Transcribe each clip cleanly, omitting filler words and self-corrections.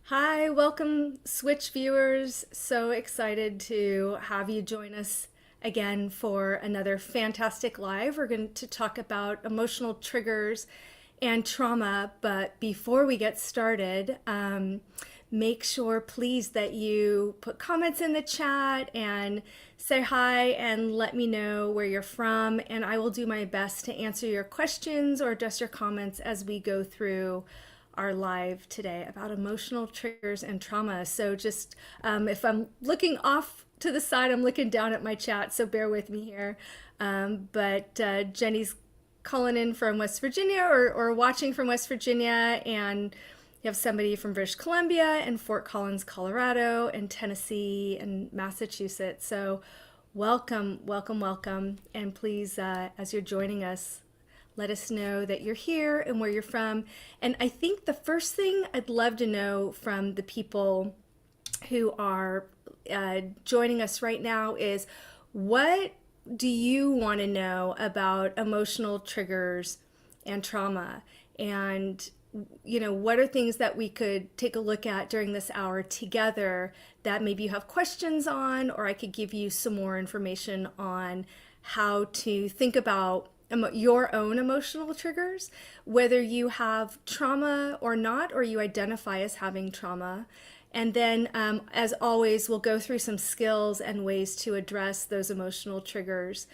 Hi, welcome, Switch viewers. So excited to have you join us again for another fantastic live. We're going to talk about emotional triggers and trauma. But before we get started, make sure, please, that you put comments in the chat and say hi and let me know where you're from. And I will do my best to answer your questions or address your comments as we go through our live today about emotional triggers and trauma. So just if I'm looking off to the side, I'm looking down at my chat, so bear with me here. But Jenny's calling in from West Virginia or watching from West Virginia, and you have somebody from British Columbia and Fort Collins, Colorado, and Tennessee and Massachusetts. So welcome, welcome, welcome. And please, as you're joining us, let us know that you're here and where you're from. And I think the first thing I'd love to know from the people who are joining us right now is, what do you want to know about emotional triggers and trauma? And what are things that we could take a look at during this hour together that maybe you have questions on, or I could give you some more information on how to think about your own emotional triggers, whether you have trauma or not, or you identify as having trauma. And then, as always, we'll go through some skills and ways to address those emotional triggers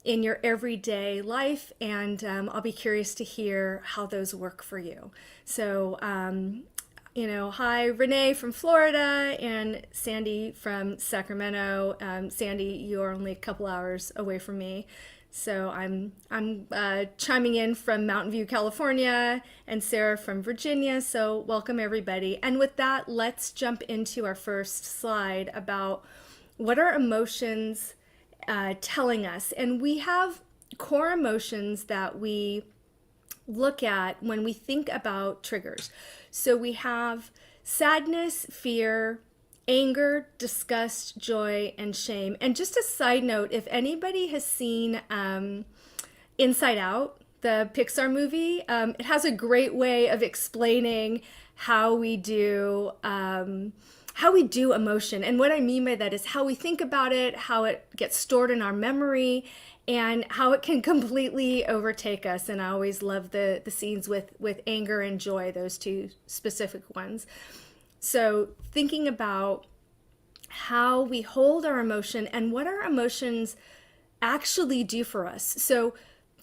in your everyday life. And I'll be curious to hear how those work for you. So, hi, Renee from Florida and Sandy from Sacramento. Sandy, you're only a couple hours away from me. So I'm chiming in from Mountain View, California, and Sarah from Virginia. So welcome everybody. And with that, let's jump into our first slide about what are emotions telling us. And we have core emotions that we look at when we think about triggers. So we have sadness, fear, anger, disgust, joy, and shame. And just a side note, if anybody has seen Inside Out, the Pixar movie, it has a great way of explaining how we do emotion. And what I mean by that is how we think about it, how it gets stored in our memory, and how it can completely overtake us. And I always love the scenes with anger and joy, those two specific ones. So thinking about how we hold our emotion and what our emotions actually do for us. So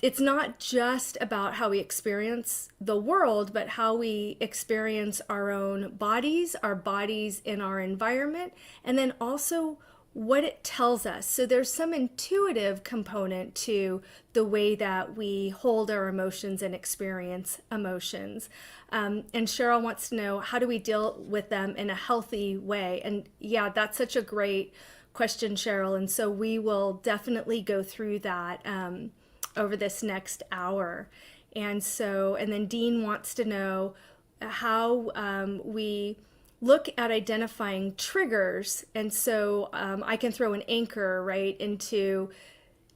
it's not just about how we experience the world, but how we experience our own bodies, our bodies in our environment, and then also what it tells us. So there's some intuitive component to the way that we hold our emotions and experience emotions. And Cheryl wants to know, how do we deal with them in a healthy way? And yeah, that's such a great question, Cheryl. And so we will definitely go through that over this next hour. And then Dean wants to know how we look at identifying triggers. And so I can throw an anchor right into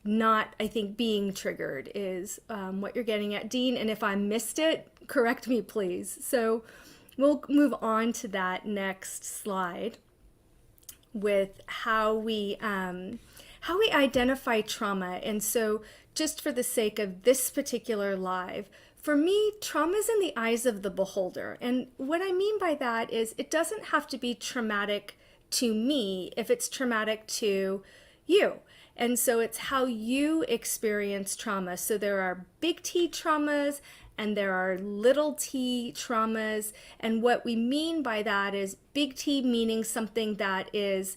not, I think, being triggered is what you're getting at, Dean. And if I missed it, correct me, please. So we'll move on to that next slide with how we identify trauma. And so just for the sake of this particular live, for me, trauma is in the eyes of the beholder. And what I mean by that is it doesn't have to be traumatic to me if it's traumatic to you. And so it's how you experience trauma. So there are big T traumas and there are little t traumas. And what we mean by that is big T meaning something that is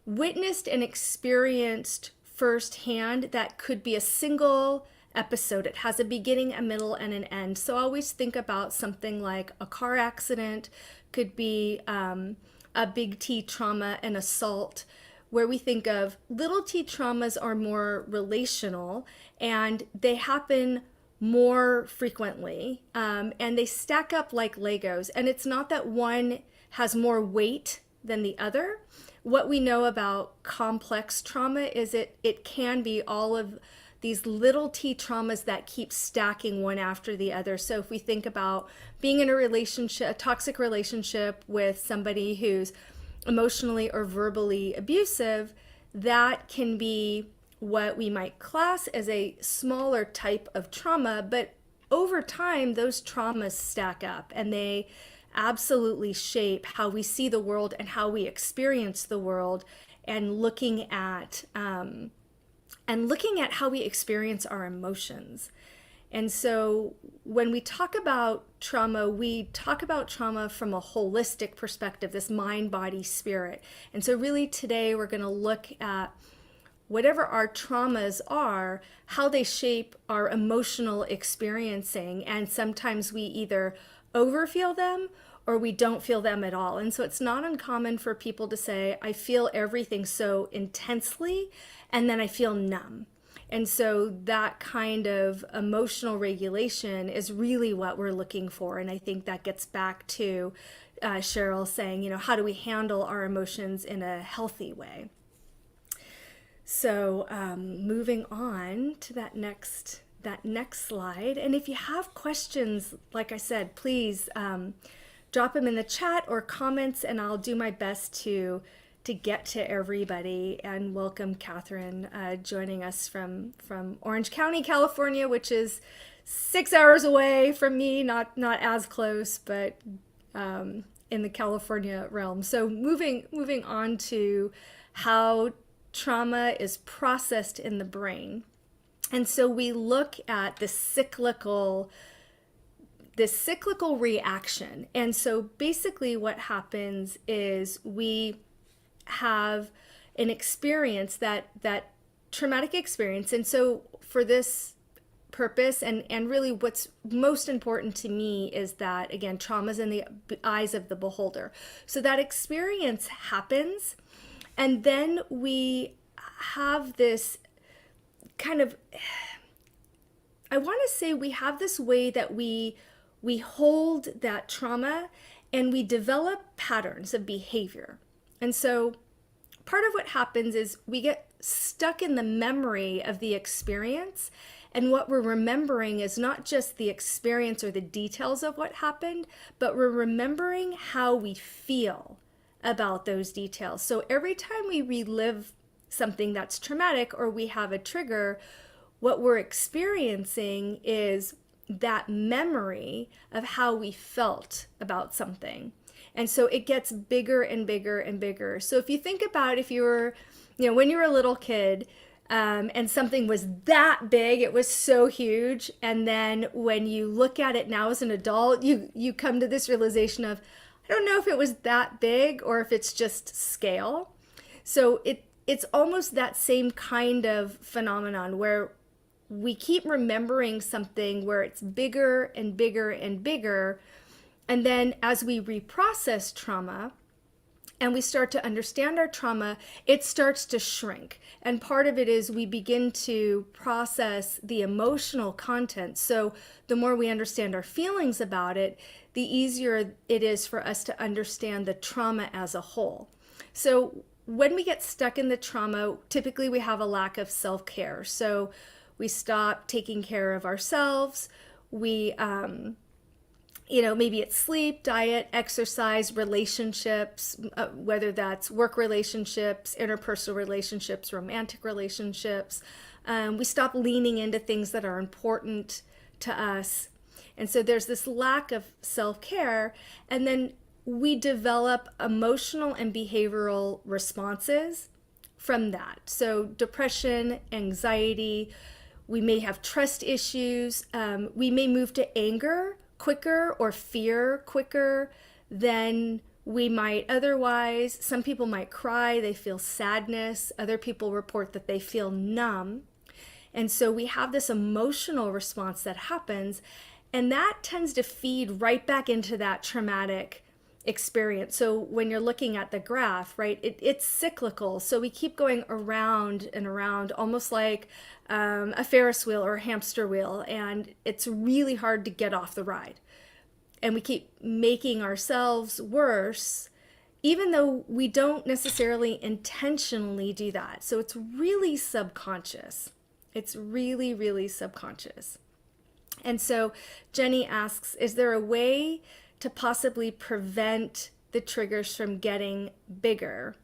witnessed and experienced firsthand, that could be a single episode. It has a beginning, a middle, and an end. So I always think about something like a car accident, could be a big T trauma, an assault, where we think of little t traumas are more relational and they happen more frequently, and they stack up like Legos. And it's not that one has more weight than the other. What we know about complex trauma is it can be all of these little t traumas that keep stacking one after the other. So if we think about being in a relationship, a toxic relationship with somebody who's emotionally or verbally abusive, that can be what we might class as a smaller type of trauma. But over time, those traumas stack up and they absolutely shape how we see the world and how we experience the world, and looking at how we experience our emotions. And so when we talk about trauma, we talk about trauma from a holistic perspective, this mind, body, spirit. And so really today we're going to look at whatever our traumas are, how they shape our emotional experiencing. And sometimes we either overfeel them or we don't feel them at all. And so it's not uncommon for people to say, I feel everything so intensely, and then I feel numb. And so that kind of emotional regulation is really what we're looking for. And I think that gets back to Cheryl saying, how do we handle our emotions in a healthy way? So moving on to that next slide. And if you have questions, like I said, please drop them in the chat or comments, and I'll do my best to get to everybody. And welcome Catherine, joining us from Orange County, California, which is 6 hours away from me, not as close, but in the California realm. So moving on to how trauma is processed in the brain. And so we look at the cyclical reaction. And so basically what happens is we have an experience, that traumatic experience. And so for this purpose, and really what's most important to me is that, again, trauma's in the eyes of the beholder. So that experience happens, and then we have this kind of, I want to say we have this way that we hold that trauma, and we develop patterns of behavior. And so part of what happens is we get stuck in the memory of the experience. And what we're remembering is not just the experience or the details of what happened, but we're remembering how we feel about those details. So every time we relive something that's traumatic or we have a trigger, what we're experiencing is that memory of how we felt about something. And so it gets bigger and bigger and bigger. So if you think about if you were, when you were a little kid, and something was that big, it was so huge. And then when you look at it now as an adult, you come to this realization of, I don't know if it was that big or if it's just scale. So it's almost that same kind of phenomenon where we keep remembering something where it's bigger and bigger and bigger. And then as we reprocess trauma and we start to understand our trauma, it starts to shrink. And part of it is we begin to process the emotional content. So the more we understand our feelings about it, the easier it is for us to understand the trauma as a whole. So when we get stuck in the trauma, typically we have a lack of self-care. So we stop taking care of ourselves. We, maybe it's sleep, diet, exercise, relationships, whether that's work relationships, interpersonal relationships, romantic relationships. We stop leaning into things that are important to us. And so there's this lack of self-care. And then we develop emotional and behavioral responses from that. So depression, anxiety, we may have trust issues. We may move to anger quicker or fear quicker than we might otherwise. Some people might cry, they feel sadness. Other people report that they feel numb. And so we have this emotional response that happens, and that tends to feed right back into that traumatic experience. So when you're looking at the graph, right, it's cyclical. So we keep going around and around, almost like a Ferris wheel or a hamster wheel, and it's really hard to get off the ride. And we keep making ourselves worse, even though we don't necessarily intentionally do that. So it's really subconscious. It's really, really subconscious. And so Jenny asks, is there a way to possibly prevent the triggers from getting bigger?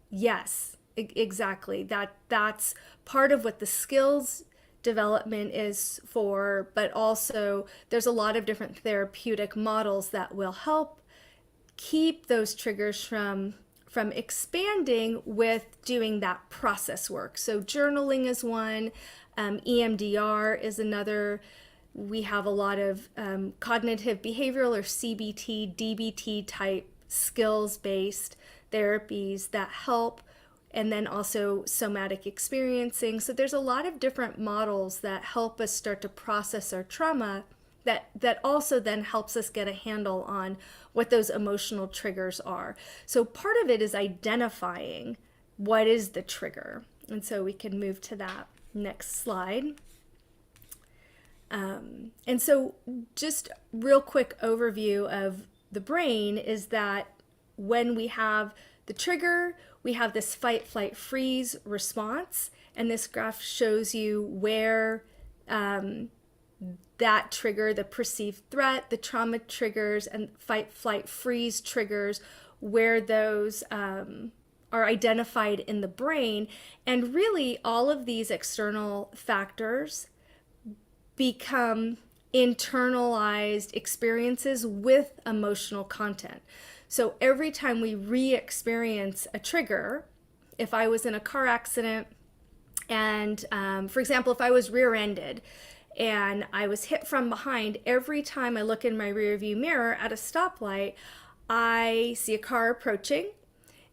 Yes, exactly. That's part of what the skills development is for, but also there's a lot of different therapeutic models that will help keep those triggers from expanding with doing that process work. So journaling is one, EMDR is another. We have a lot of cognitive behavioral or CBT, DBT type skills-based therapies that help, and then also somatic experiencing. So there's a lot of different models that help us start to process our trauma that also then helps us get a handle on what those emotional triggers are. So part of it is identifying what is the trigger. And so we can move to that next slide. And so just real quick overview of the brain is that when we have the trigger, we have this fight, flight, freeze response. And this graph shows you where that trigger, the perceived threat, the trauma triggers, and fight, flight, freeze triggers, where those are identified in the brain. And really all of these external factors become internalized experiences with emotional content. So every time we re-experience a trigger, if I was in a car accident and, for example, if I was rear-ended and I was hit from behind, every time I look in my rearview mirror at a stoplight, I see a car approaching,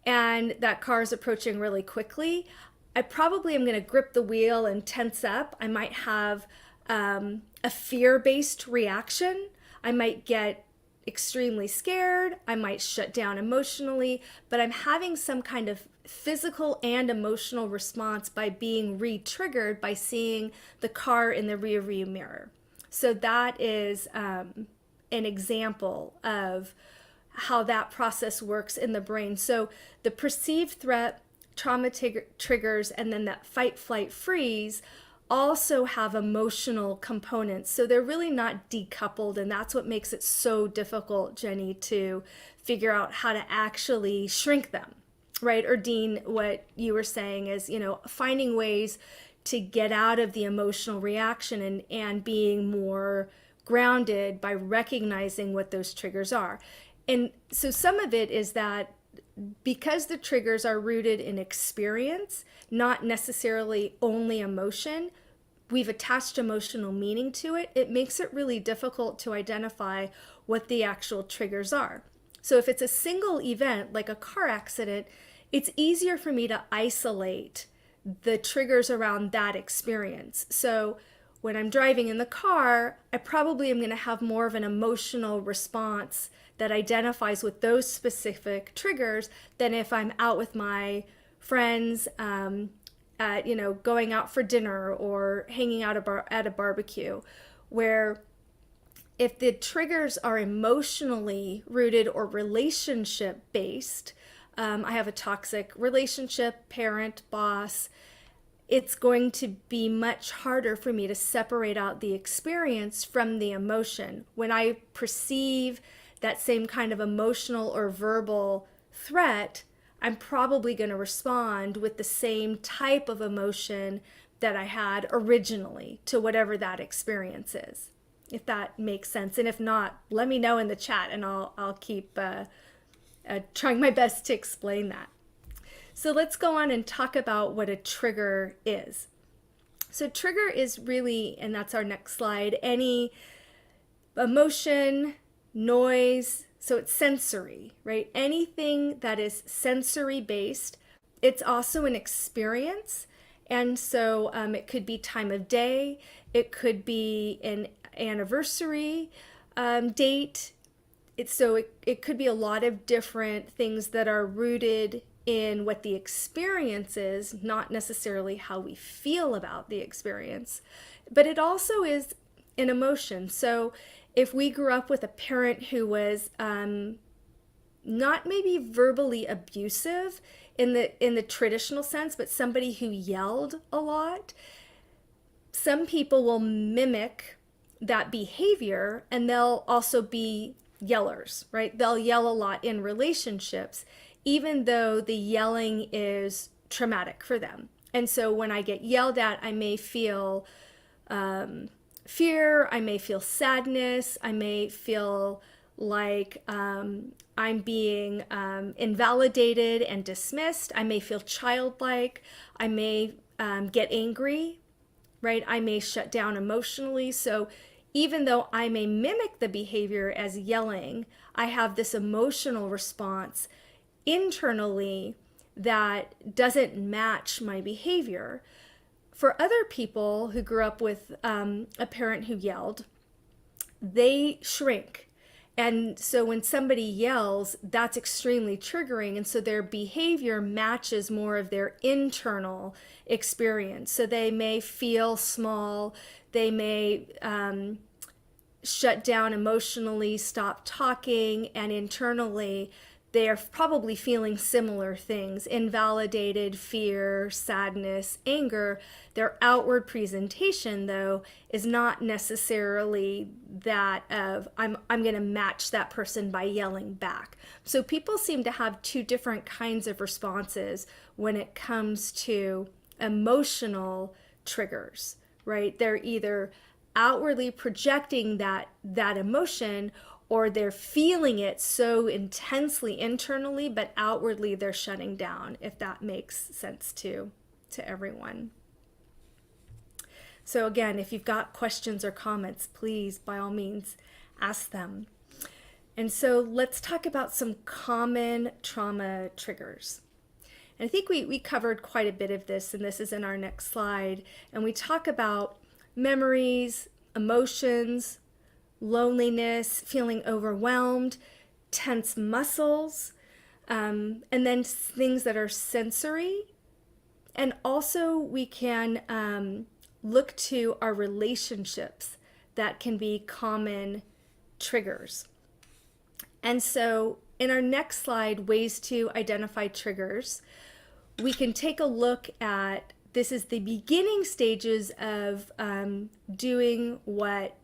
and that car is approaching really quickly. I probably am going to grip the wheel and tense up. I might have a fear-based reaction. I might get extremely scared. I might shut down emotionally, but I'm having some kind of physical and emotional response by being re-triggered by seeing the car in the rearview mirror. So that is an an example of how that process works in the brain. So the perceived threat, trauma triggers, and then that fight, flight, freeze also have emotional components. So they're really not decoupled, and that's what makes it so difficult, Jenny, to figure out how to actually shrink them, right? Or Dean, what you were saying is, finding ways to get out of the emotional reaction and being more grounded by recognizing what those triggers are. And so some of it is that because the triggers are rooted in experience, not necessarily only emotion, we've attached emotional meaning to it. It makes it really difficult to identify what the actual triggers are. So if it's a single event, like a car accident, it's easier for me to isolate the triggers around that experience. So when I'm driving in the car, I probably am going to have more of an emotional response that identifies with those specific triggers than if I'm out with my friends, going out for dinner or hanging out at a barbecue, where if the triggers are emotionally rooted or relationship based, I have a toxic relationship, parent, boss, it's going to be much harder for me to separate out the experience from the emotion. When I perceive that same kind of emotional or verbal threat, I'm probably going to respond with the same type of emotion that I had originally to whatever that experience is, if that makes sense. And if not, let me know in the chat and I'll keep trying my best to explain that. So let's go on and talk about what a trigger is. So trigger is really, and that's our next slide, any emotion, noise, so it's sensory, right? Anything that is sensory based. It's also an experience. And so it could be time of day, it could be an anniversary date. It could be a lot of different things that are rooted in what the experience is, not necessarily how we feel about the experience, but it also is an emotion. So if we grew up with a parent who was not maybe verbally abusive in the traditional sense, but somebody who yelled a lot, some people will mimic that behavior and they'll also be yellers, right? They'll yell a lot in relationships, even though the yelling is traumatic for them. And so when I get yelled at, I may feel fear, I may feel sadness, I may feel like I'm being invalidated and dismissed, I may feel childlike, I may get angry, right? I may shut down emotionally. So even though I may mimic the behavior as yelling, I have this emotional response internally that doesn't match my behavior. For other people who grew up with a parent who yelled, they shrink. And so when somebody yells, that's extremely triggering. And so their behavior matches more of their internal experience. So they may feel small, they may shut down emotionally, stop talking, and internally they are probably feeling similar things: invalidated, fear, sadness, anger. Their outward presentation, though, is not necessarily that of I'm going to match that person by yelling back. So people seem to have two different kinds of responses when it comes to emotional triggers, right? They're either outwardly projecting that emotion, or they're feeling it so intensely internally, but outwardly they're shutting down, if that makes sense to everyone. So again, if you've got questions or comments, please, by all means, ask them. And so let's talk about some common trauma triggers. And I think we covered quite a bit of this, and this is in our next slide. And we talk about memories, emotions, loneliness, feeling overwhelmed, tense muscles, and then things that are sensory. And also we can look to our relationships that can be common triggers. And so in our next slide, ways to identify triggers, we can take a look at, this is the beginning stages of doing what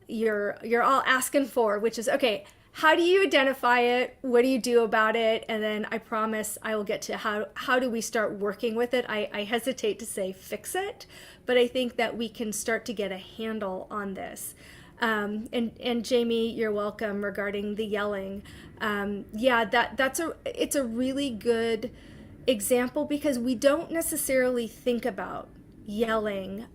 you're all asking for, which is, okay, how do you identify it? What do you do about it? And then I promise I will get to how do we start working with it? I hesitate to say fix it, but I think that we can start to get a handle on this. And Jamie, you're welcome regarding the yelling. It's a really good example because we don't necessarily think about yelling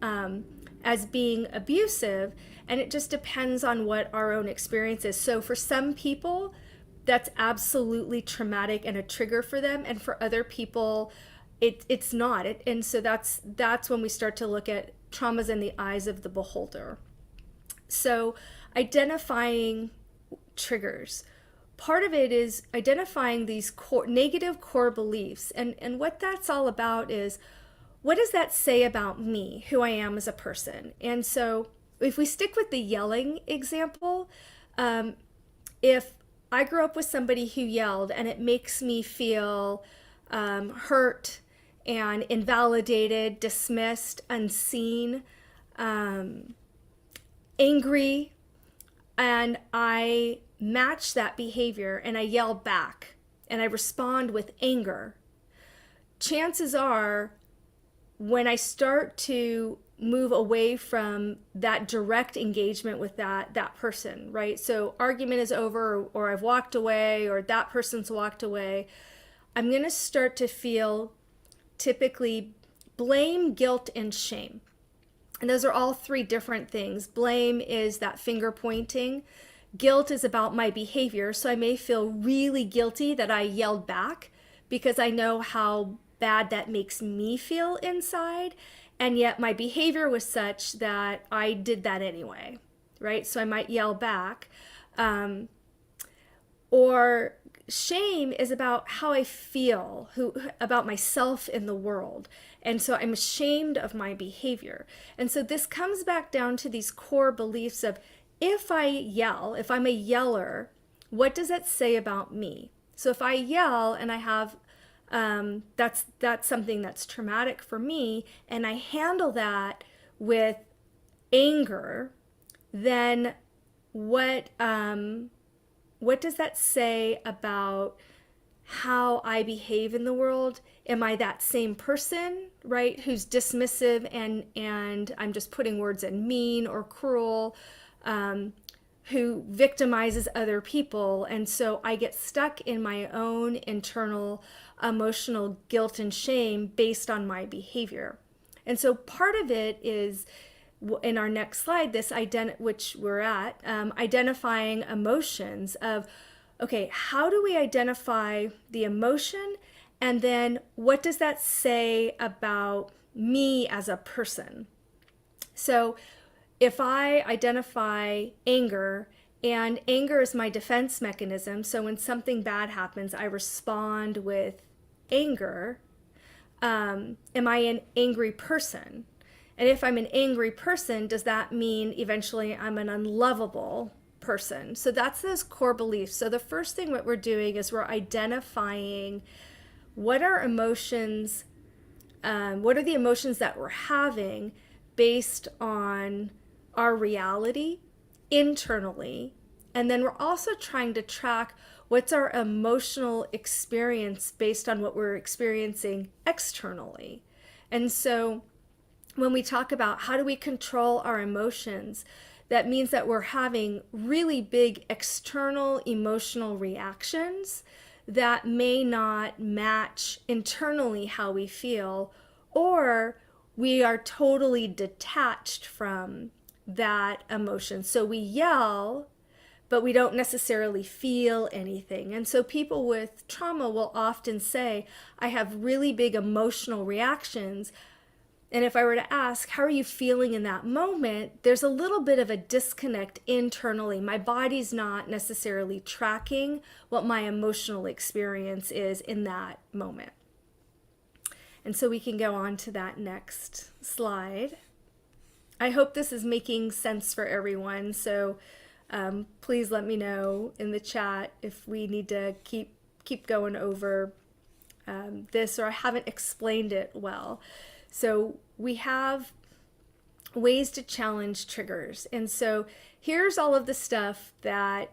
as being abusive, and it just depends on what our own experience is. So for some people, that's absolutely traumatic and a trigger for them, and for other people, it's not. And so that's when we start to look at traumas in the eyes of the beholder. So identifying triggers. Part of it is identifying these negative core beliefs. And what that's all about is, what does that say about me, who I am as a person? And so if we stick with the yelling example, if I grew up with somebody who yelled and it makes me feel hurt and invalidated, dismissed, unseen, angry, and I match that behavior and I yell back and I respond with anger, chances are when I start to move away from that direct engagement with that person, right? So argument is over, or I've walked away, or that person's walked away, I'm going to start to feel typically blame, guilt, and shame. And those are all three different things. Blame is that finger pointing. Guilt is about my behavior. So I may feel really guilty that I yelled back because I know how bad that makes me feel inside. And yet my behavior was such that I did that anyway, right? So I might yell back. Or shame is about how I feel, about myself in the world. And so I'm ashamed of my behavior. And so this comes back down to these core beliefs of, if I yell, if I'm a yeller, what does that say about me? So if I yell and I have, that's something that's traumatic for me, and I handle that with anger, then what does that say about how I behave in the world? Am I that same person, right, who's dismissive and I'm just putting words in, mean or cruel, who victimizes other people? And so I get stuck in my own internal emotional guilt and shame based on my behavior. And so part of it is, in our next slide, this which we're at, identifying emotions of, okay, how do we identify the emotion? And then what does that say about me as a person? So if I identify anger, and anger is my defense mechanism, so when something bad happens, I respond with anger. Am I an angry person? And if I'm an angry person, does that mean eventually I'm an unlovable person? So that's those core beliefs. So the first thing what we're doing is we're identifying what are emotions, what are the emotions that we're having based on our reality internally. And then we're also trying to track what's our emotional experience based on what we're experiencing externally. And so when we talk about how do we control our emotions, that means that we're having really big external emotional reactions that may not match internally how we feel, or we are totally detached from that emotion. So we yell, but we don't necessarily feel anything. And so people with trauma will often say, I have really big emotional reactions. And if I were to ask, how are you feeling in that moment? There's a little bit of a disconnect internally. My body's not necessarily tracking what my emotional experience is in that moment. And so we can go on to that next slide. I hope this is making sense for everyone. So Please let me know in the chat if we need to keep going over this, or I haven't explained it well. So we have ways to challenge triggers. And so here's all of the stuff that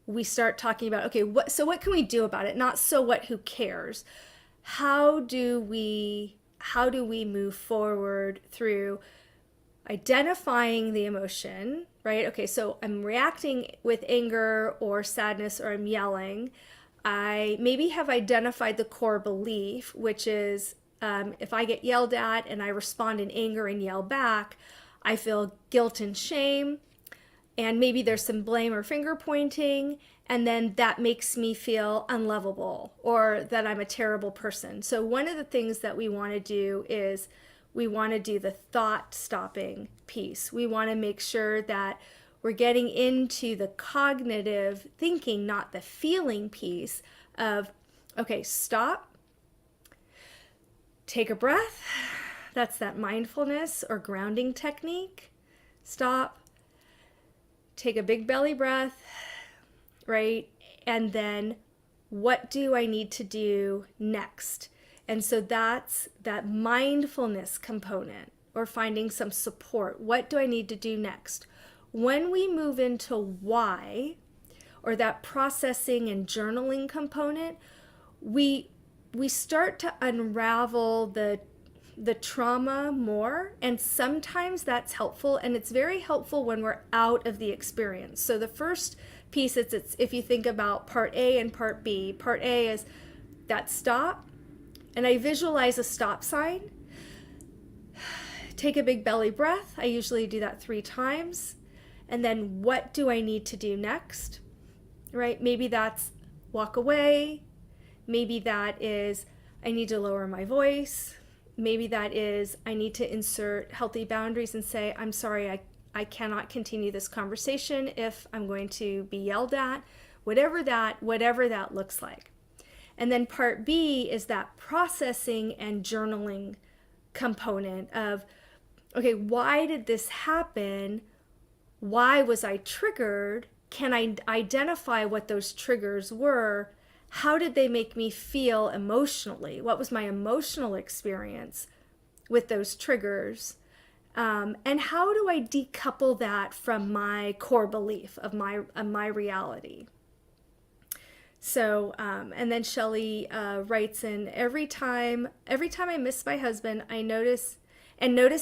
we start talking about. Okay, what can we do about it? Not so what, who cares? How do we move forward through identifying the emotion, right? Okay, so I'm reacting with anger or sadness, or I'm yelling. I maybe have identified the core belief, which is if I get yelled at and I respond in anger and yell back, I feel guilt and shame, and maybe there's some blame or finger pointing, and then that makes me feel unlovable or that I'm a terrible person. So one of the things that we want to do is we want to do the thought stopping piece. We want to make sure that we're getting into the cognitive thinking, not the feeling piece of, okay, stop, take a breath. That's that mindfulness or grounding technique. Stop, take a big belly breath, right? And then what do I need to do next? And so that's that mindfulness component, or finding some support. What do I need to do next? When we move into why, or that processing and journaling component, we start to unravel the trauma more, and sometimes that's helpful, and it's very helpful when we're out of the experience. So the first piece, it's if you think about part A and part B. Part A is that stop, and I visualize a stop sign. Take a big belly breath. I usually do that 3 times. And then what do I need to do next? Right? Maybe that's walk away. Maybe that is I need to lower my voice. Maybe that is I need to insert healthy boundaries and say, I'm sorry, I cannot continue this conversation if I'm going to be yelled at. Whatever that looks like. And then part B is that processing and journaling component of, okay, why did this happen? Why was I triggered? Can I identify what those triggers were? How did they make me feel emotionally? What was my emotional experience with those triggers? And how do I decouple that from my core belief of my reality? So, and then Shelley writes in, every time I miss my husband, I notice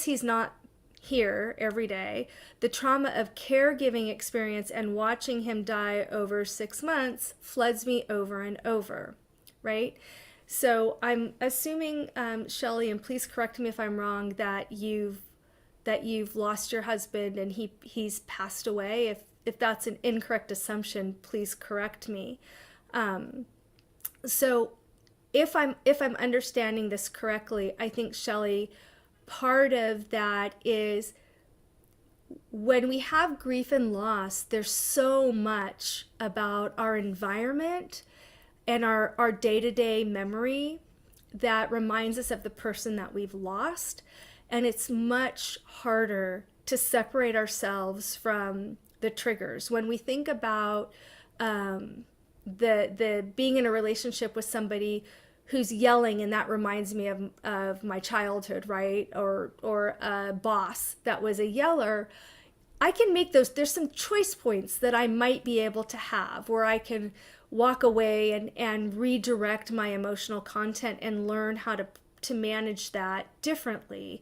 he's not here every day. The trauma of caregiving experience and watching him die over 6 months floods me over and over, right? So I'm assuming, Shelley, and please correct me if I'm wrong, that you've lost your husband and he's passed away. If that's an incorrect assumption, please correct me. So if I'm understanding this correctly, I think, Shelley, part of that is when we have grief and loss, there's so much about our environment and our day-to-day memory that reminds us of the person that we've lost. And it's much harder to separate ourselves from the triggers. When we think about the being in a relationship with somebody who's yelling, and that reminds me of my childhood, right? Or a boss that was a yeller, I can make there's some choice points that I might be able to have where I can walk away and redirect my emotional content and learn how to manage that differently.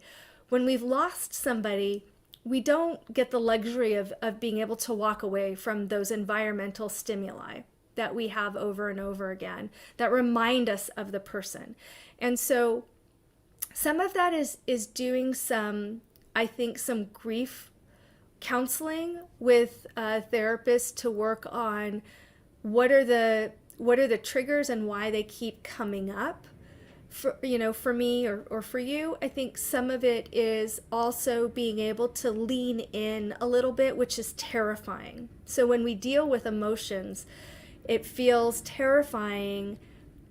When we've lost somebody, we don't get the luxury of being able to walk away from those environmental stimuli that we have over and over again that remind us of the person. And so some of that is doing some grief counseling with a therapist to work on what are the triggers and why they keep coming up. For me or for you, I think some of it is also being able to lean in a little bit, which is terrifying. So when we deal with emotions, it feels terrifying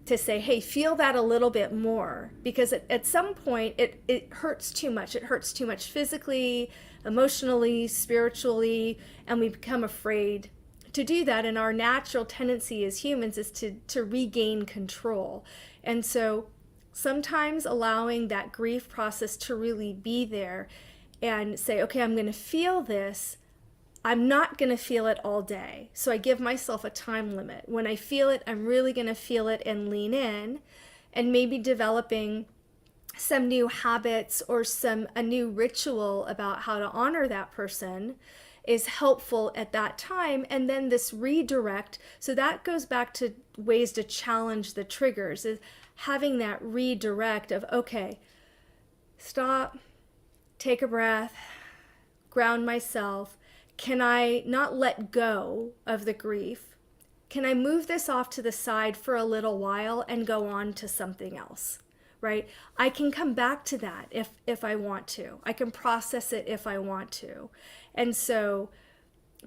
to say, hey, feel that a little bit more, because at some point it hurts too much. It hurts too much physically, emotionally, spiritually, and we become afraid to do that. And our natural tendency as humans is to regain control. And so sometimes allowing that grief process to really be there and say, okay, I'm going to feel this. I'm not going to feel it all day. So I give myself a time limit. When I feel it, I'm really going to feel it and lean in, and maybe developing some new habits or a new ritual about how to honor that person is helpful at that time. And then this redirect, so that goes back to ways to challenge the triggers, is having that redirect of, okay, stop, take a breath, ground myself. Can I not let go of the grief? Can I move this off to the side for a little while and go on to something else, right? I can come back to that if I want to. I can process it if I want to. And so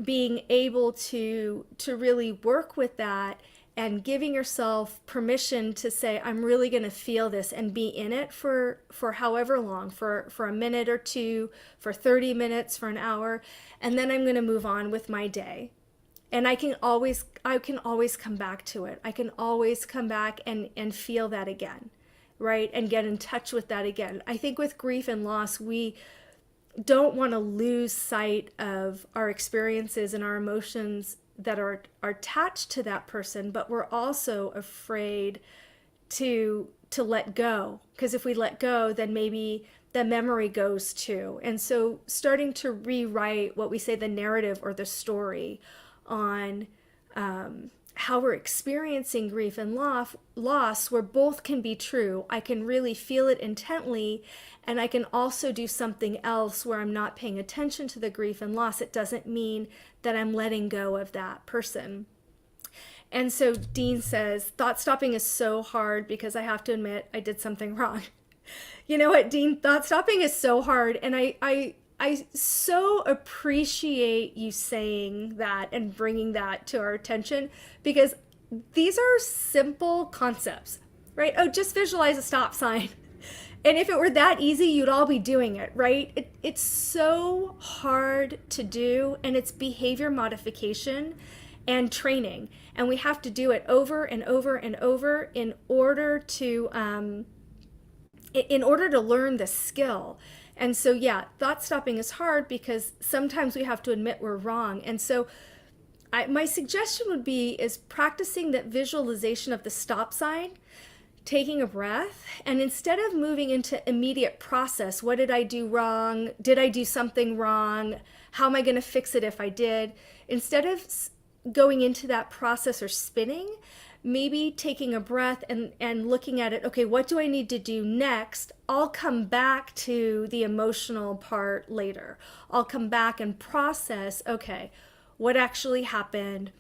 being able to really work with that and giving yourself permission to say, I'm really going to feel this and be in it for however long, for a minute or two, for 30 minutes, for an hour, and then I'm going to move on with my day. And I can always come back to it. I can always come back and feel that again, right? And get in touch with that again. I think with grief and loss, we don't want to lose sight of our experiences and our emotions that are attached to that person, but we're also afraid to let go, because if we let go, then maybe the memory goes too. And so starting to rewrite what we say the narrative or the story on how we're experiencing grief and loss, where both can be true. I can really feel it intently, and I can also do something else where I'm not paying attention to the grief and loss. It doesn't mean that I'm letting go of that person. And so Dean says, thought stopping is so hard because I have to admit I did something wrong. You know what, Dean? Thought stopping is so hard. And I so appreciate you saying that and bringing that to our attention, because these are simple concepts, right? Oh, just visualize a stop sign. And if it were that easy, you'd all be doing it, right? It's so hard to do, and it's behavior modification and training. And we have to do it over and over and over in order to learn the skill. And so, yeah, thought stopping is hard because sometimes we have to admit we're wrong. And so my suggestion would be is practicing that visualization of the stop sign, taking a breath, and instead of moving into immediate process, what did I do wrong? Did I do something wrong? How am I going to fix it if I did? Instead of going into that process or spinning, maybe taking a breath and looking at it, okay, what do I need to do next? I'll come back to the emotional part later. I'll come back and process, okay, what actually happened?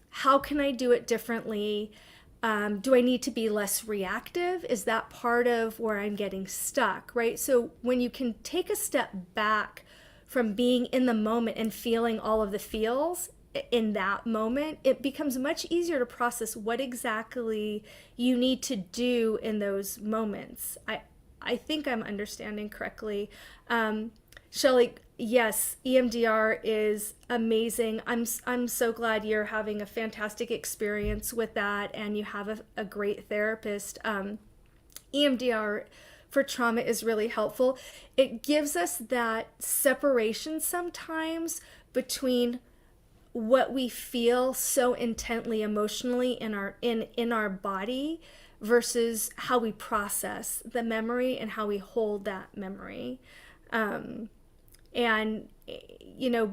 How can I do it differently? Do I need to be less reactive? Is that part of where I'm getting stuck, right? So when you can take a step back from being in the moment and feeling all of the feels in that moment, it becomes much easier to process what exactly you need to do in those moments. I think I'm understanding correctly. Shelley, yes, EMDR is amazing. I'm so glad you're having a fantastic experience with that and you have a great therapist. EMDR for trauma is really helpful. It gives us that separation sometimes between what we feel so intently emotionally in our body versus how we process the memory and how we hold that memory. And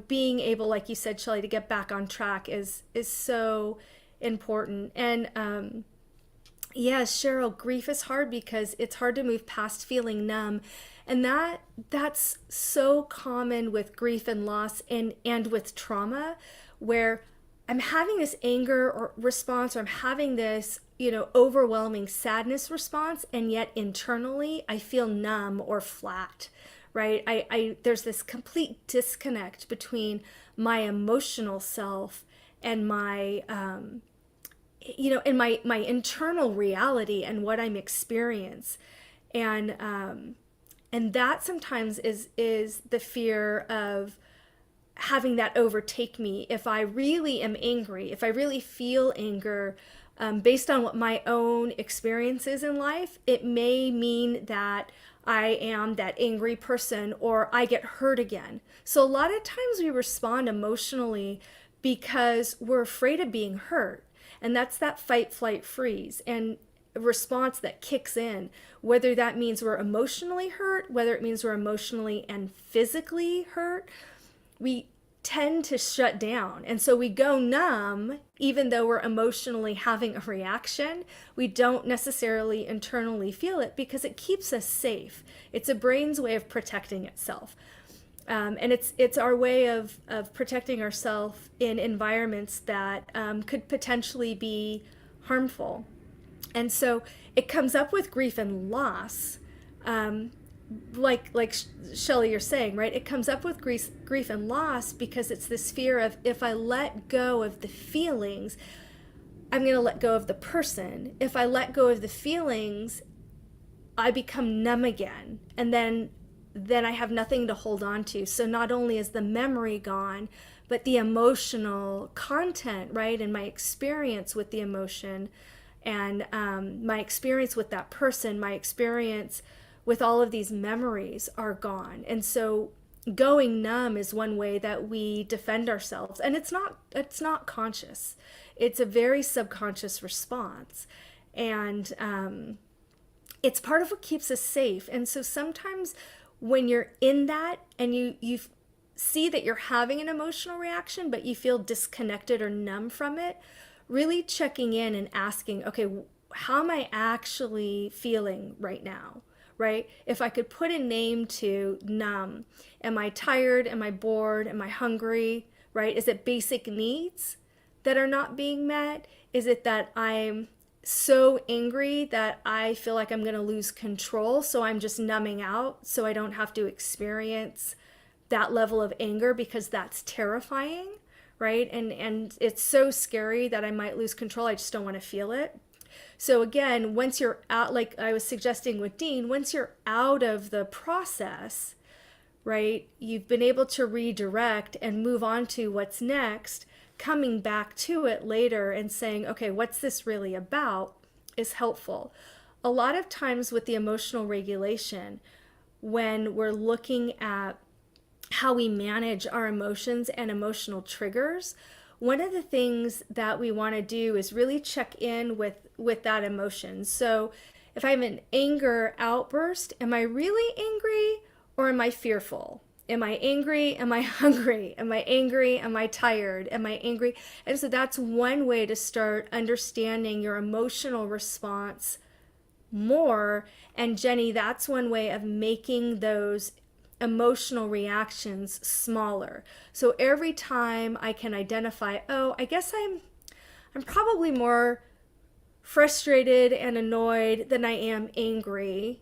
being able, like you said, Shelley, to get back on track is so important. And yes, Cheryl, grief is hard because it's hard to move past feeling numb. And that's so common with grief and loss and with trauma, where I'm having this anger or response, or I'm having this, overwhelming sadness response, and yet internally I feel numb or flat, right? There's this complete disconnect between my emotional self and my in my internal reality and what I'm experiencing. And that sometimes is the fear of having that overtake me. If I really am angry, if I really feel anger, based on what my own experience is in life, it may mean that I am that angry person or I get hurt again. So a lot of times we respond emotionally because we're afraid of being hurt. And that's that fight, flight, freeze. And response that kicks in, whether that means we're emotionally hurt, whether it means we're emotionally and physically hurt, we tend to shut down. And so we go numb, even though we're emotionally having a reaction. We don't necessarily internally feel it because it keeps us safe. It's a brain's way of protecting itself. And it's our way of protecting ourselves in environments that could potentially be harmful. And so it comes up with grief and loss, like Shelley, you're saying, right? It comes up with grief and loss because it's this fear of, if I let go of the feelings, I'm going to let go of the person. If I let go of the feelings, I become numb again, and then I have nothing to hold on to. So not only is the memory gone, but the emotional content, right, and my experience with the emotion, and my experience with that person, my experience with all of these memories are gone. And so going numb is one way that we defend ourselves. And it's not conscious. It's a very subconscious response. And it's part of what keeps us safe. And so sometimes when you're in that and you see that you're having an emotional reaction, but you feel disconnected or numb from it, really checking in and asking, okay, how am I actually feeling right now? Right? If I could put a name to numb, am I tired? Am I bored? Am I hungry? Right? Is it basic needs that are not being met? Is it that I'm so angry that I feel like I'm going to lose control, so I'm just numbing out so I don't have to experience that level of anger because that's terrifying, right? And it's so scary that I might lose control. I just don't want to feel it. So again, once you're out, like I was suggesting with Dean, once you're out of the process, right, you've been able to redirect and move on to what's next, coming back to it later and saying, okay, what's this really about, is helpful. A lot of times with the emotional regulation, when we're looking at how we manage our emotions and emotional triggers, one of the things that we want to do is really check in with that emotion. So if I have an anger outburst, am I really angry or am I fearful? Am I angry? Am I hungry? Am I angry? Am I tired? Am I angry? And so that's one way to start understanding your emotional response more. And Jenny, that's one way of making those emotional reactions smaller. So every time I can identify, oh, I guess I'm probably more frustrated and annoyed than I am angry.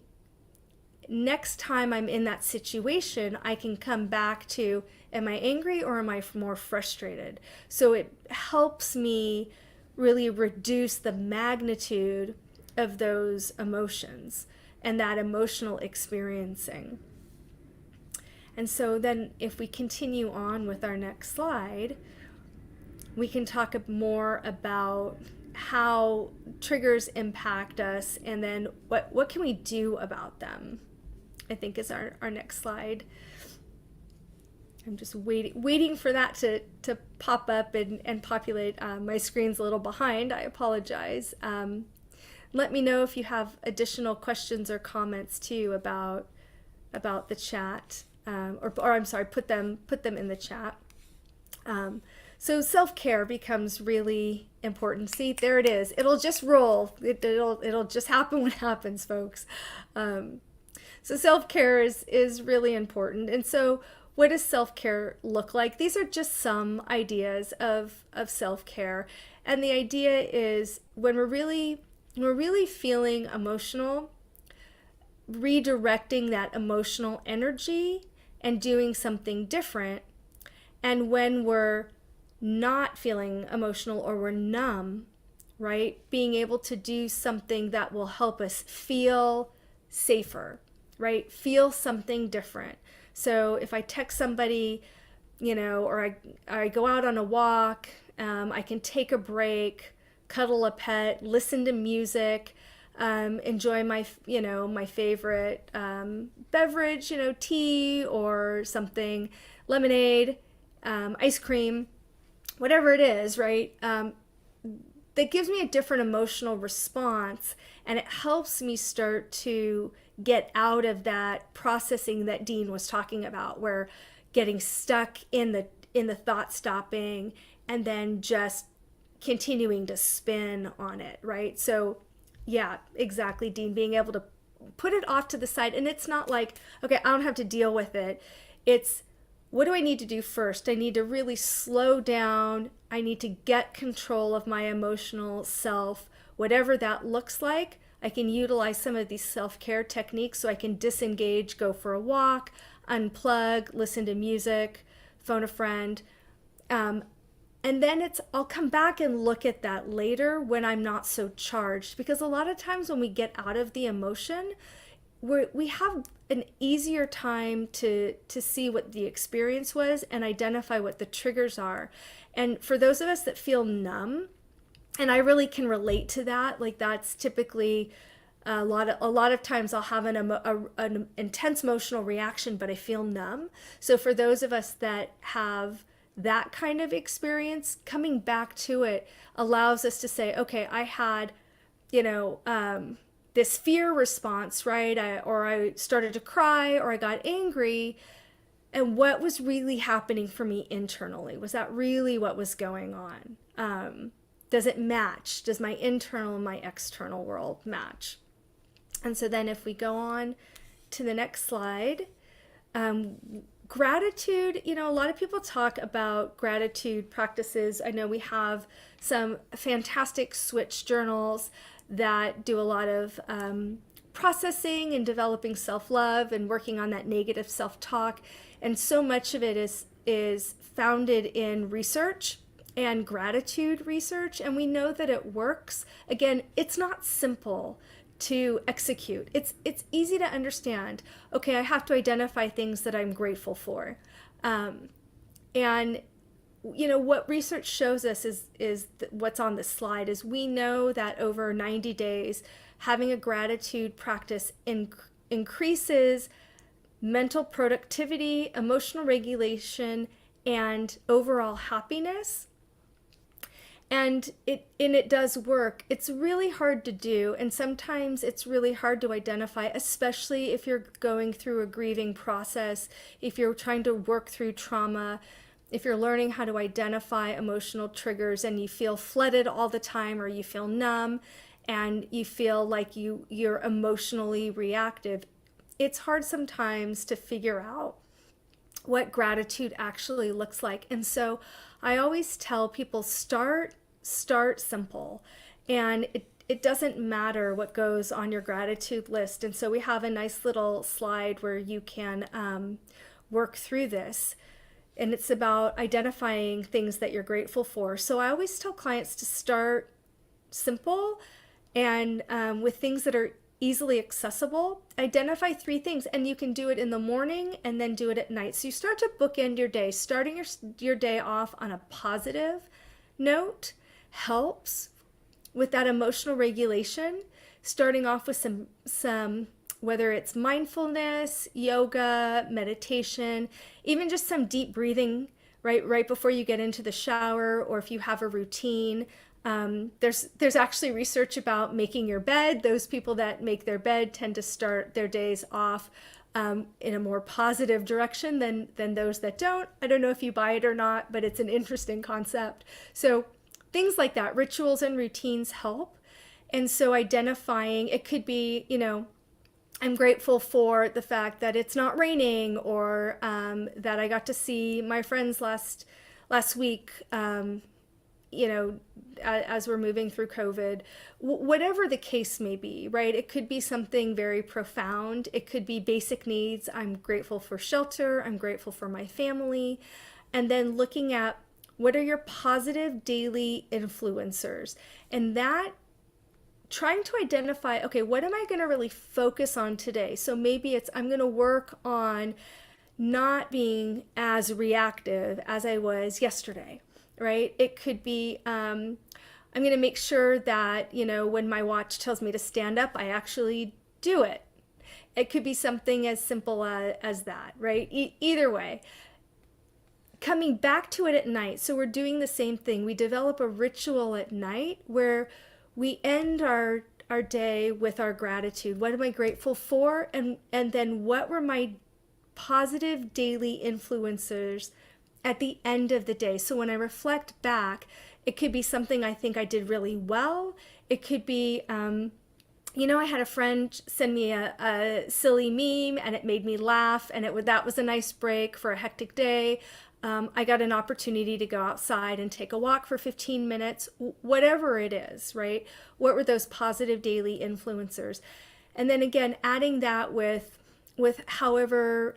Next time I'm in that situation, I can come back to, am I angry or am I more frustrated? So it helps me really reduce the magnitude of those emotions and that emotional experiencing. And so then if we continue on with our next slide, we can talk more about how triggers impact us and then what can we do about them, I think is our next slide. I'm just waiting for that to pop up and populate. My screen's a little behind. I apologize. Let me know if you have additional questions or comments too about the chat. Or I'm sorry, put them in the chat. So self-care becomes really important. See, there it is. It'll just roll. It'll just happen when it happens, folks. So self-care is really important. And so what does self-care look like? These are just some ideas of self-care. And the idea is when we're really feeling emotional, redirecting that emotional energy and doing something different. And when we're not feeling emotional or we're numb, right? Being able to do something that will help us feel safer, right? Feel something different. So if I text somebody, or I go out on a walk, I can take a break, cuddle a pet, listen to music, enjoy my favorite beverage, tea or something, lemonade, ice cream, whatever it is, right? That gives me a different emotional response, and it helps me start to get out of that processing that Dean was talking about, where getting stuck in the thought stopping and then just continuing to spin on it, right? So yeah, exactly, Dean, being able to put it off to the side. And it's not like, okay, I don't have to deal with it. It's, what do I need to do first? I need to really slow down. I need to get control of my emotional self, whatever that looks like. I can utilize some of these self-care techniques so I can disengage, go for a walk, unplug, listen to music, phone a friend. And then I'll come back and look at that later when I'm not so charged, because a lot of times when we get out of the emotion, we have an easier time to see what the experience was and identify what the triggers are. And for those of us that feel numb, and I really can relate to that, like that's typically a lot of times I'll have an intense emotional reaction, but I feel numb. So for those of us that have that kind of experience, coming back to it allows us to say, okay, I had, this fear response, right? I started to cry, or I got angry. And what was really happening for me internally? Was that really what was going on? Does it match? Does my internal and my external world match? And so then if we go on to the next slide, gratitude, a lot of people talk about gratitude practices. I know we have some fantastic switch journals that do a lot of processing and developing self-love and working on that negative self-talk. And so much of it is founded in research and gratitude research. And we know that it works. Again, it's not simple to execute. It's easy to understand. Okay, I have to identify things that I'm grateful for. And what research shows us is what's on this slide is we know that over 90 days, having a gratitude practice increases mental productivity, emotional regulation, and overall happiness. And it does work. It's really hard to do, and sometimes it's really hard to identify, especially if you're going through a grieving process, if you're trying to work through trauma, if you're learning how to identify emotional triggers and you feel flooded all the time, or you feel numb and you feel like you're emotionally reactive. It's hard sometimes to figure out what gratitude actually looks like. And so I always tell people, start simple, and it doesn't matter what goes on your gratitude list. And so we have a nice little slide where you can work through this, and it's about identifying things that you're grateful for. So I always tell clients to start simple and with things that are easily accessible. Identify 3 things, and you can do it in the morning and then do it at night. So you start to bookend your day. Starting your day off on a positive note helps with that emotional regulation. Starting off with some whether it's mindfulness, yoga, meditation, even just some deep breathing right before you get into the shower, or if you have a routine. There's actually research about making your bed. Those people that make their bed tend to start their days off in a more positive direction than those that don't. I don't know if you buy it or not, but it's an interesting concept. So things like that, rituals and routines help. And so identifying, it could be, I'm grateful for the fact that it's not raining, or that I got to see my friends last week, as we're moving through COVID, whatever the case may be, right? It could be something very profound. It could be basic needs. I'm grateful for shelter. I'm grateful for my family. And then looking at What are your positive daily influencers? And that trying to identify, okay, what am I going to really focus on today? So maybe it's I'm going to work on not being as reactive as I was yesterday, right? It could be I'm going to make sure that, when my watch tells me to stand up, I actually do it. It could be something as simple as that, right? Either way, coming back to it at night. So we're doing the same thing. We develop a ritual at night where we end our day with our gratitude. What am I grateful for? And then what were my positive daily influencers at the end of the day? So when I reflect back, it could be something I think I did really well. It could be, I had a friend send me a silly meme and it made me laugh, and that was a nice break for a hectic day. I got an opportunity to go outside and take a walk for 15 minutes, whatever it is, right? What were those positive daily influencers? And then again, adding that with however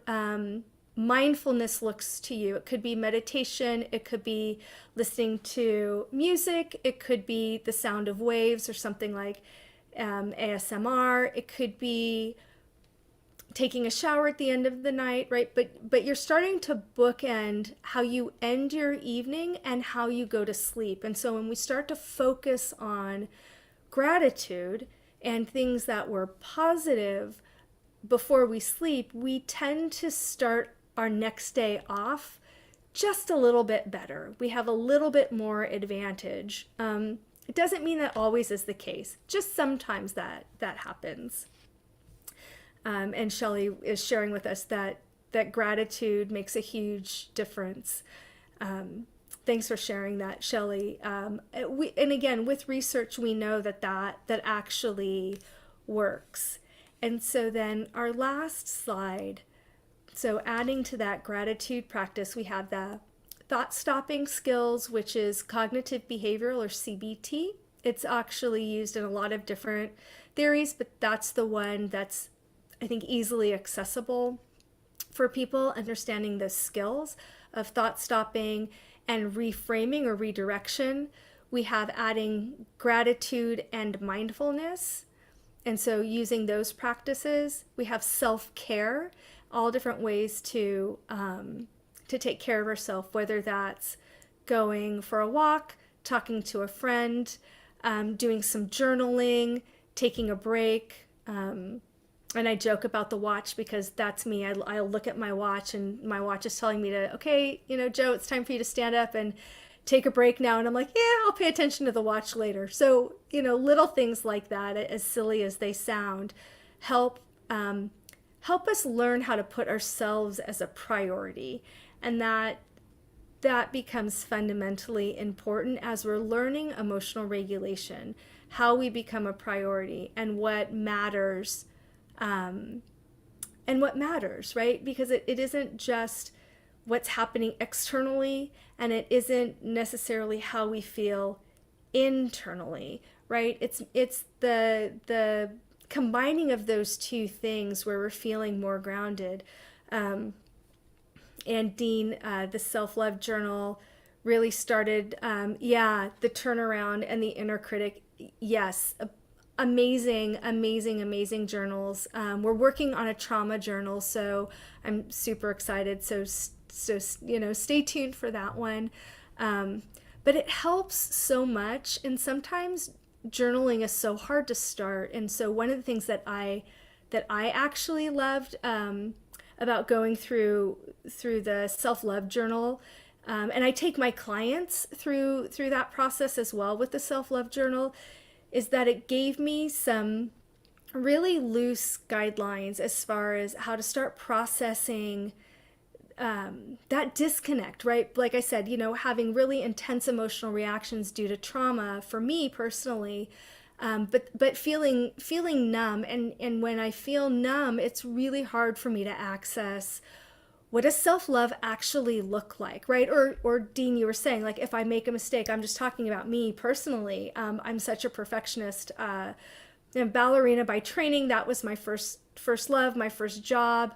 mindfulness looks to you. It could be meditation, it could be listening to music, it could be the sound of waves or something like ASMR, it could be taking a shower at the end of the night, right? But you're starting to bookend how you end your evening and how you go to sleep. And so when we start to focus on gratitude and things that were positive before we sleep, we tend to start our next day off just a little bit better. We have a little bit more advantage. It doesn't mean that always is the case, just sometimes that happens. And Shelley is sharing with us that gratitude makes a huge difference. Thanks for sharing that, Shelley. And again, with research, we know that actually works. And so then our last slide, so adding to that gratitude practice, we have the thought stopping skills, which is cognitive behavioral or CBT. It's actually used in a lot of different theories, but that's the one that's, I think, easily accessible for people, understanding the skills of thought stopping and reframing or redirection. We have adding gratitude and mindfulness. And so using those practices, we have self-care, all different ways to take care of ourselves, whether that's going for a walk, talking to a friend, doing some journaling, taking a break. And I joke about the watch because that's me. I'll look at my watch and my watch is telling me to, okay, Joe, it's time for you to stand up and take a break now. And I'm like, yeah, I'll pay attention to the watch later. So, little things like that, as silly as they sound, help us learn how to put ourselves as a priority. And that becomes fundamentally important as we're learning emotional regulation, how we become a priority and what matters, right? Because it isn't just what's happening externally, and it isn't necessarily how we feel internally, right? It's the combining of those two things where we're feeling more grounded. And Dean, the self-love journal really started, the turnaround and the inner critic. Yes, amazing journals. We're working on a trauma journal, so I'm super excited. So stay tuned for that one. But it helps so much, and sometimes journaling is so hard to start. And so one of the things that I actually loved about going through the self-love journal, and I take my clients through that process as well with the self-love journal, is that it gave me some really loose guidelines as far as how to start processing that disconnect, right? Like I said, having really intense emotional reactions due to trauma for me personally, but feeling numb. And when I feel numb, it's really hard for me to access what does self-love actually look like, right? Or Dean, you were saying, like, if I make a mistake, I'm just talking about me personally. I'm such a perfectionist. Ballerina by training, that was my first love, my first job,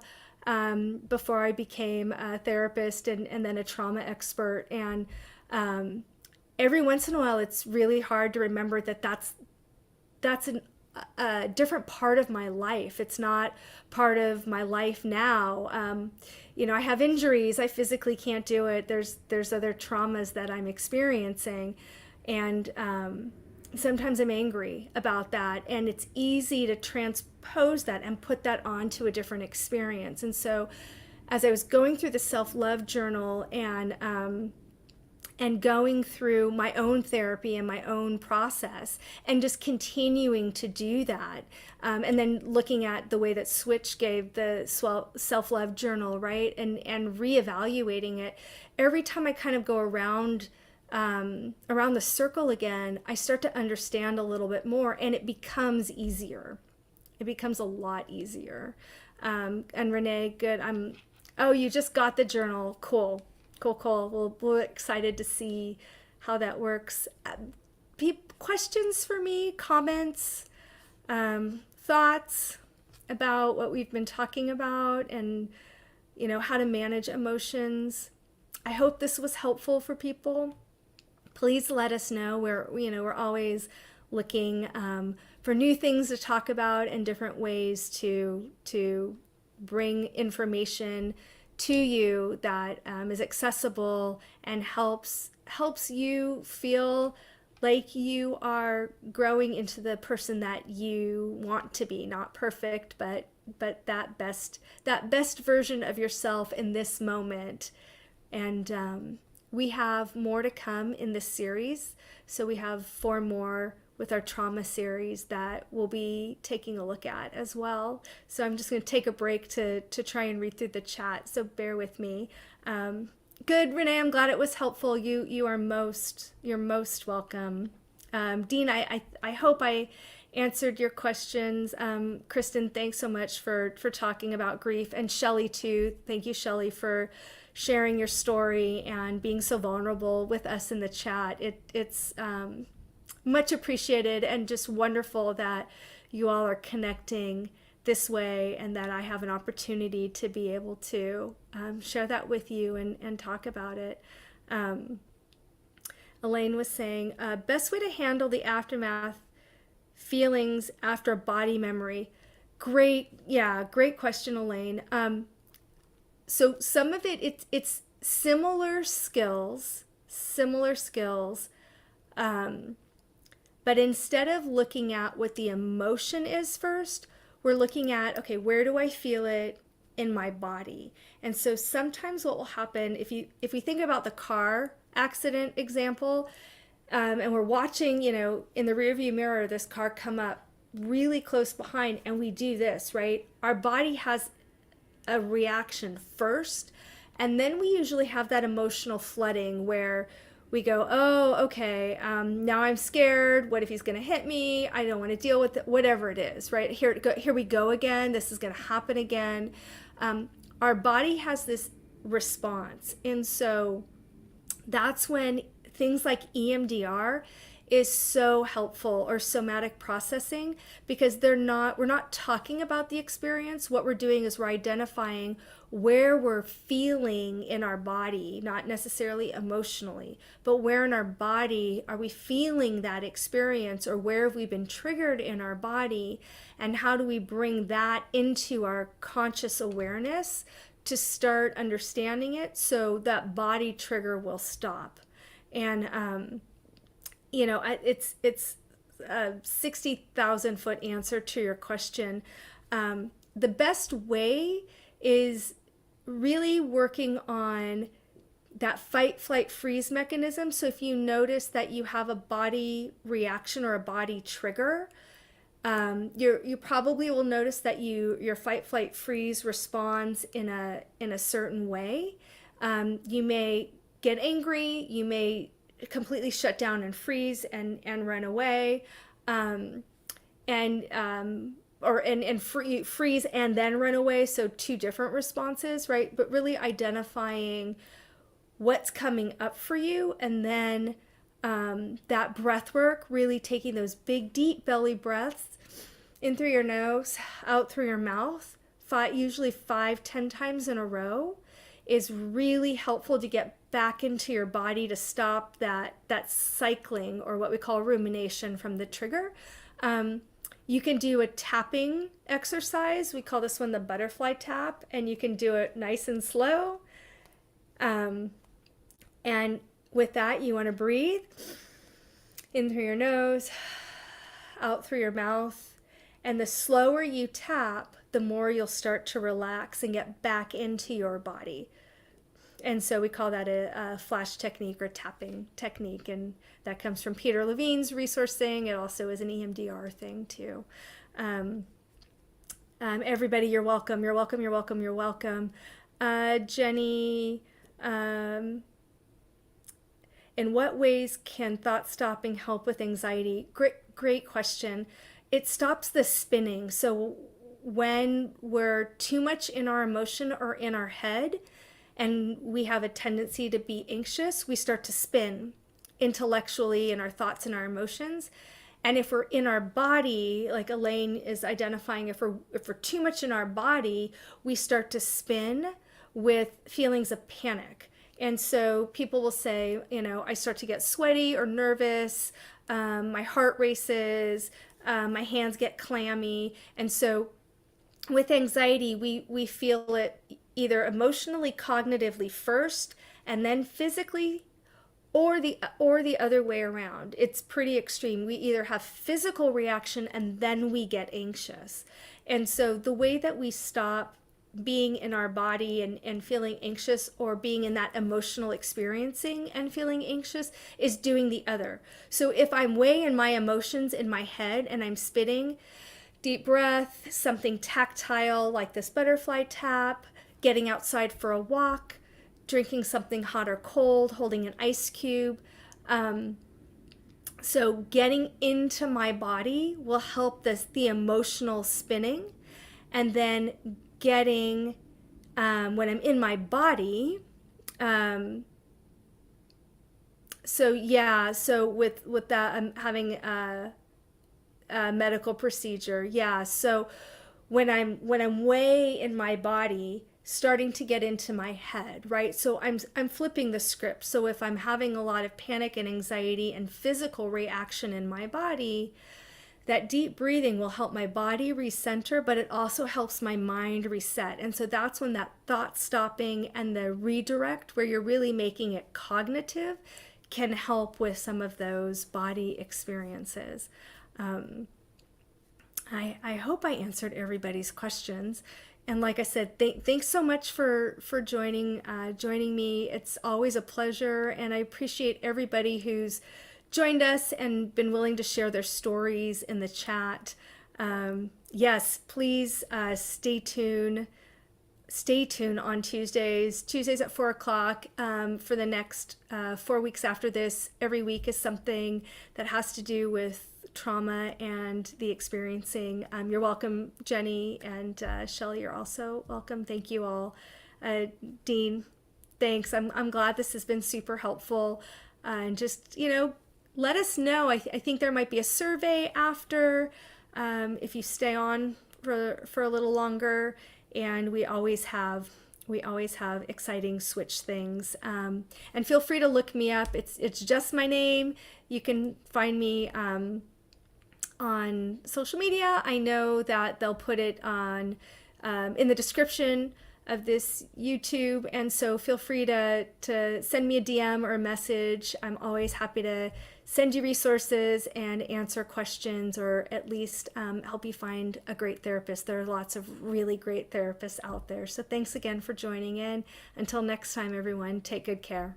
before I became a therapist and then a trauma expert. And Every once in a while, it's really hard to remember that a different part of my life. It's not part of my life now. I have injuries. I physically can't do it. There's other traumas that I'm experiencing, and sometimes I'm angry about that. And it's easy to transpose that and put that onto a different experience. And so, as I was going through the self-love journal and going through my own therapy and my own process and just continuing to do that. And then looking at the way that Switch gave the self-love journal, right? And reevaluating it. Every time I kind of go around the circle again, I start to understand a little bit more, and it becomes easier. It becomes a lot easier. And Renee, good. Oh, you just got the journal. Cool. Cool. Well, we're excited to see how that works. Questions for me, comments, thoughts about what we've been talking about, and how to manage emotions. I hope this was helpful for people. Please let us know. We're always looking for new things to talk about and different ways to bring information to you that is accessible and helps you feel like you are growing into the person that you want to be. Not perfect, but that best version of yourself in this moment. And we have more to come in this series. So we have 4 more with our trauma series that we'll be taking a look at as well. So I'm just going to take a break to try and read through the chat. So bear with me. Good, Renee. I'm glad it was helpful. You're most welcome. Dean, I hope I answered your questions. Kristen, thanks so much for talking about grief, and Shelley too. Thank you, Shelley, for sharing your story and being so vulnerable with us in the chat. It's much appreciated, and just wonderful that you all are connecting this way, and that I have an opportunity to be able to share that with you and talk about it. Elaine was saying, best way to handle the aftermath feelings after a body memory. Great question, Elaine. So some of it's similar skills, but instead of looking at what the emotion is first, we're looking at, okay, where do I feel it in my body? And so sometimes what will happen, if we think about the car accident example, and we're watching, in the rearview mirror, this car come up really close behind, and we do this, right? Our body has a reaction first, and then we usually have that emotional flooding where we go, oh, okay, now I'm scared. What if he's going to hit me? I don't want to deal with it, whatever it is, right? Here we go again. This is going to happen again. Our body has this response. And so that's when things like EMDR is so helpful, or somatic processing, because we're not talking about the experience. What we're doing is we're identifying where we're feeling in our body, not necessarily emotionally, but where in our body are we feeling that experience, or where have we been triggered in our body, and how do we bring that into our conscious awareness to start understanding it so that body trigger will stop. And it's a 60,000 foot answer to your question. The best way is really working on that fight, flight, freeze mechanism. So if you notice that you have a body reaction or a body trigger, you probably will notice that your fight, flight, freeze responds in a certain way. You may get angry, you may completely shut down and freeze and run away, freeze and then run away. So 2 different responses, right? But really identifying what's coming up for you, and then that breath work, really taking those big deep belly breaths in through your nose, out through your mouth, usually 5-10 times in a row, is really helpful to get back into your body to stop that cycling, or what we call rumination, from the trigger. You can do a tapping exercise. We call this one the butterfly tap, and you can do it nice and slow. And with that, you want to breathe in through your nose, out through your mouth. And the slower you tap, the more you'll start to relax and get back into your body. And so we call that a flash technique or tapping technique. And that comes from Peter Levine's resourcing. It also is an EMDR thing too. Everybody, you're welcome. You're welcome. You're welcome. You're welcome. Jenny, in what ways can thought stopping help with anxiety? Great question. It stops the spinning. So when we're too much in our emotion or in our head, and we have a tendency to be anxious, we start to spin intellectually in our thoughts and our emotions. And if we're in our body, like Elaine is identifying, if we're too much in our body, we start to spin with feelings of panic. And so people will say, I start to get sweaty or nervous, my heart races, my hands get clammy. And so with anxiety, we feel it either emotionally, cognitively first, and then physically, or the other way around. It's pretty extreme. We either have physical reaction and then we get anxious. And so the way that we stop being in our body and feeling anxious, or being in that emotional experiencing and feeling anxious, is doing the other. So if I'm way in my emotions in my head and I'm spitting, deep breath, something tactile like this butterfly tap, getting outside for a walk, drinking something hot or cold, holding an ice cube. So getting into my body will help the emotional spinning. And then getting, when I'm in my body, so with that, I'm having a medical procedure. Yeah, so when I'm way in my body, starting to get into my head, right? So I'm flipping the script. So if I'm having a lot of panic and anxiety and physical reaction in my body, that deep breathing will help my body recenter, but it also helps my mind reset. And so that's when that thought stopping and the redirect, where you're really making it cognitive, can help with some of those body experiences. I hope I answered everybody's questions. And like I said, thanks so much for joining me. It's always a pleasure, and I appreciate everybody who's joined us and been willing to share their stories in the chat. Yes, please stay tuned on Tuesdays at 4 o'clock for the next 4 weeks after this. Every week is something that has to do with trauma and the experiencing. You're welcome, Jenny, and Shelley, you're also welcome. Thank you all. Dean, thanks. I'm glad this has been super helpful. And just, let us know. I think there might be a survey after, if you stay on for a little longer. And we always have exciting switch things. And feel free to look me up. It's just my name. You can find me on social media. I know that they'll put it on in the description of this YouTube, and so feel free to send me a DM or a message. I'm always happy to send you resources and answer questions, or at least help you find a great therapist. There are lots of really great therapists out there. So thanks again for joining in. Until next time, everyone, take good care.